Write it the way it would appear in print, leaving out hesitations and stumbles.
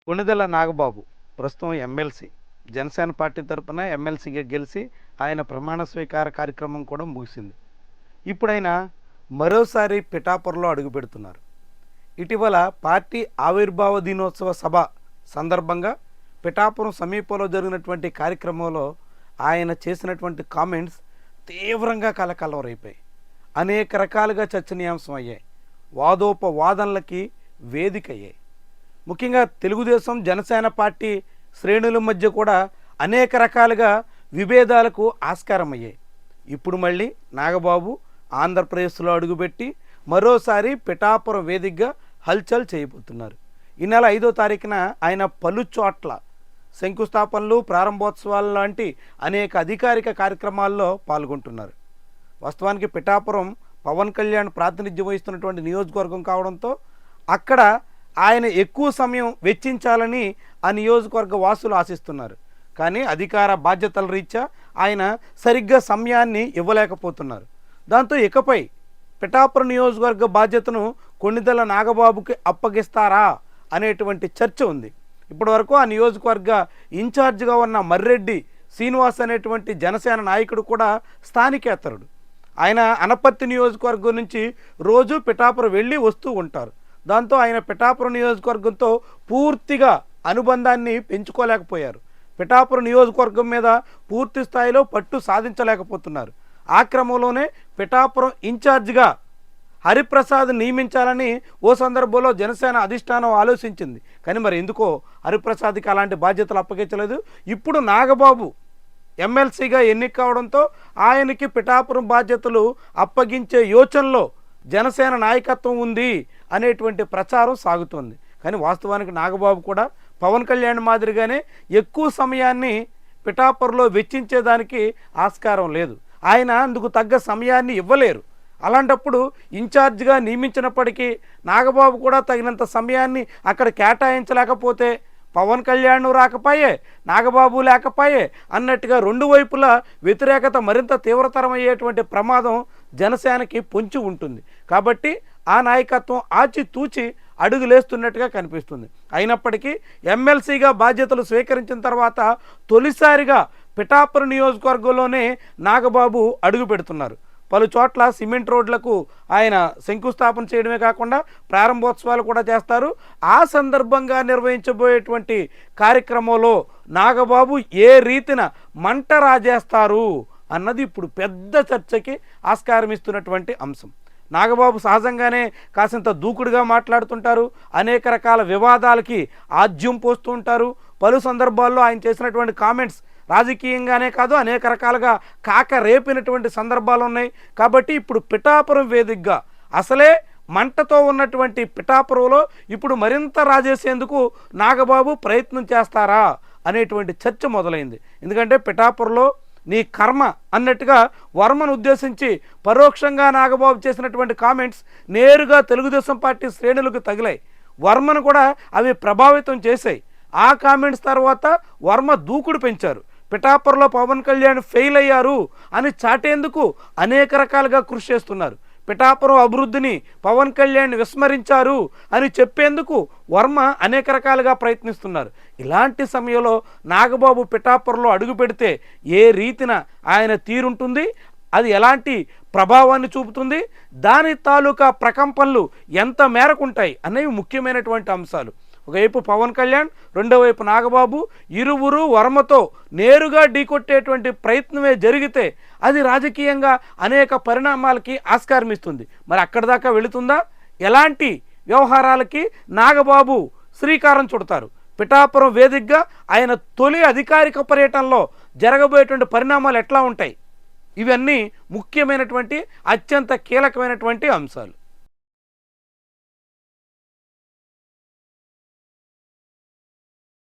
కొణిదెల నాగబాబు ప్రస్తుతం MLC Janasena party తరపున ఎమ్మెల్సీగా గెలిచి ఆయన ప్రమాణ స్వీకార కార్యక్రమం కూడా ముగిసింది. ఇప్పుడైనా మరోసారి పిఠాపురంలో అడుగుపెడుతున్నారు. ఇటీవల పార్టీ ఆవిర్భావ దినోత్సవ సభ సందర్భంగా పిఠాపురం సమీపంలో జరిగినటువంటి కార్యక్రమంలో ఆయన చేసినటువంటి కామెంట్స్ తీవ్రంగా కలకలవరైపోయాయి. అనేక రకాలుగా చర్చనీయాంశం అయ్యాయి. వాదోపవాదనలకి వేదిక అయ్యాయి. ముఖ్యంగా తెలుగుదేశం జనసేన పార్టీ శ్రేణుల మధ్య కూడా అనేక రకాలుగా విభేదాలకు ఆస్కారం అయ్యాయి. ఇప్పుడు మళ్ళీ నాగబాబు ఆంధ్రప్రదేశ్లో అడుగుపెట్టి మరోసారి పిఠాపురం వేదికగా హల్చల్ చేయబోతున్నారు. ఈ నెల 5వ తారీఖున ఆయన పలు చోట్ల శంకుస్థాపనలు, ప్రారంభోత్సవాలు లాంటి అనేక అధికారిక కార్యక్రమాల్లో పాల్గొంటున్నారు. వాస్తవానికి పిఠాపురం పవన్ కళ్యాణ్ ప్రాతినిధ్యం వహిస్తున్నటువంటి నియోజకవర్గం కావడంతో అక్కడ ఆయన ఎక్కువ సమయం వెచ్చించాలని ఆ నియోజకవర్గ వాసులు ఆశిస్తున్నారు. కానీ అధికార బాధ్యతల రీత్యా ఆయన సరిగ్గా సమయాన్ని ఇవ్వలేకపోతున్నారు. దాంతో ఇకపై పిఠాపురం నియోజకవర్గ బాధ్యతను కొణిదెల నాగబాబుకి అప్పగిస్తారా అనేటువంటి చర్చ ఉంది. ఇప్పటివరకు ఆ నియోజకవర్గ ఇన్ఛార్జిగా ఉన్న మర్రెడ్డి శ్రీనివాస్ అనేటువంటి జనసేన నాయకుడు కూడా స్థానికేతరుడు. ఆయన అనపర్తి నియోజకవర్గం నుంచి రోజు పిఠాపురం వెళ్ళి వస్తూ ఉంటారు. దాంతో ఆయన పిఠాపురం నియోజకవర్గంతో పూర్తిగా అనుబంధాన్ని పెంచుకోలేకపోయారు. పిఠాపురం నియోజకవర్గం మీద పూర్తి స్థాయిలో పట్టు సాధించలేకపోతున్నారు. ఆ క్రమంలోనే పిఠాపురం ఇన్ఛార్జిగా హరిప్రసాద్ నియమించాలని ఓ సందర్భంలో జనసేన అధిష్టానం ఆలోచించింది. కానీ మరి ఎందుకో హరిప్రసాద్కి అలాంటి బాధ్యతలు అప్పగించలేదు. ఇప్పుడు నాగబాబు ఎమ్మెల్సీగా ఎన్నిక కావడంతో ఆయనకి పిఠాపురం బాధ్యతలు అప్పగించే యోచనలో జనసేన నాయకత్వం ఉంది అనేటువంటి ప్రచారం సాగుతోంది. కానీ వాస్తవానికి నాగబాబు కూడా పవన్ కళ్యాణ్ మాదిరిగానే ఎక్కువ సమయాన్ని పిఠాపురంలో వెచ్చించేదానికి ఆస్కారం లేదు. ఆయన అందుకు తగ్గ సమయాన్ని ఇవ్వలేరు. అలాంటప్పుడు ఇన్ఛార్జిగా నియమించినప్పటికీ నాగబాబు కూడా తగినంత సమయాన్ని అక్కడ కేటాయించలేకపోతే పవన్ కళ్యాణ్ రాకపోయే, నాగబాబు లేకపోయే అన్నట్టుగా రెండు వైపులా వ్యతిరేకత మరింత తీవ్రతరమయ్యేటువంటి ప్రమాదం జనసేనకి పొంచి ఉంటుంది. కాబట్టి ఆ నాయకత్వం ఆచితూచి అడుగులేస్తున్నట్టుగా కనిపిస్తుంది. అయినప్పటికీ ఎమ్మెల్సీగా బాధ్యతలు స్వీకరించిన తర్వాత తొలిసారిగా పిఠాపురం నియోజకవర్గంలోనే నాగబాబు అడుగు పెడుతున్నారు. పలు చోట్ల సిమెంట్ రోడ్లకు ఆయన శంకుస్థాపన చేయడమే కాకుండా ప్రారంభోత్సవాలు కూడా చేస్తారు. ఆ సందర్భంగా నిర్వహించబోయేటువంటి కార్యక్రమంలో నాగబాబు ఏ రీతిన మంట రాజేస్తారు అన్నది ఇప్పుడు పెద్ద చర్చకి ఆస్కారం ఇస్తున్నటువంటి అంశం. నాగబాబు సహజంగానే కాసింత దూకుడుగా మాట్లాడుతుంటారు. అనేక రకాల వివాదాలకి ఆజ్యం పోస్తూ ఉంటారు. పలు సందర్భాల్లో ఆయన చేసినటువంటి కామెంట్స్ రాజకీయంగానే కాదు అనేక రకాలుగా కాక రేపినటువంటి సందర్భాలు ఉన్నాయి. కాబట్టి ఇప్పుడు పిఠాపురం వేదికగా అసలే మంటతో ఉన్నటువంటి పిఠాపురంలో ఇప్పుడు మరింత రాజేసేందుకు నాగబాబు ప్రయత్నం చేస్తారా అనేటువంటి చర్చ మొదలైంది. ఎందుకంటే పిఠాపురంలో నీ కర్మ అన్నట్టుగా వర్మను ఉద్దేశించి పరోక్షంగా నాగబాబు చేసినటువంటి కామెంట్స్ నేరుగా తెలుగుదేశం పార్టీ శ్రేణులకు తగిలాయి. వర్మను కూడా అవి ప్రభావితం చేశాయి. ఆ కామెంట్స్ తర్వాత వర్మ దూకుడు పెంచారు. పిఠాపురంలో పవన్ కళ్యాణ్ ఫెయిల్ అయ్యారు అని చాటేందుకు అనేక రకాలుగా కృషి చేస్తున్నారు. పిఠాపురం అభివృద్ధిని పవన్ కళ్యాణ్ విస్మరించారు అని చెప్పేందుకు వర్మ అనేక రకాలుగా ప్రయత్నిస్తున్నారు. ఇలాంటి సమయంలో నాగబాబు పిఠాపురంలో అడుగు పెడితే ఏ రీతిన ఆయన తీరుంటుంది, అది ఎలాంటి ప్రభావాన్ని చూపుతుంది, దాని తాలూకా ప్రకంపనలు ఎంత మేరకు ఉంటాయి అనేవి ముఖ్యమైనటువంటి అంశాలు. ఒకవైపు పవన్ కళ్యాణ్, రెండో వైపు నాగబాబు, ఇరువురు వర్మతో నేరుగా ఢీకొట్టేటువంటి ప్రయత్నమే జరిగితే అది రాజకీయంగా అనేక పరిణామాలకి ఆస్కారం ఇస్తుంది. మరి అక్కడి దాకా వెళుతుందా? ఎలాంటి వ్యవహారాలకి నాగబాబు శ్రీకారం చుడతారు? పిఠాపురం వేదికగా ఆయన తొలి అధికారిక పర్యటనలో జరగబోయేటువంటి పరిణామాలు ఎట్లా ఉంటాయి? ఇవన్నీ ముఖ్యమైనటువంటి అత్యంత కీలకమైనటువంటి అంశాలు.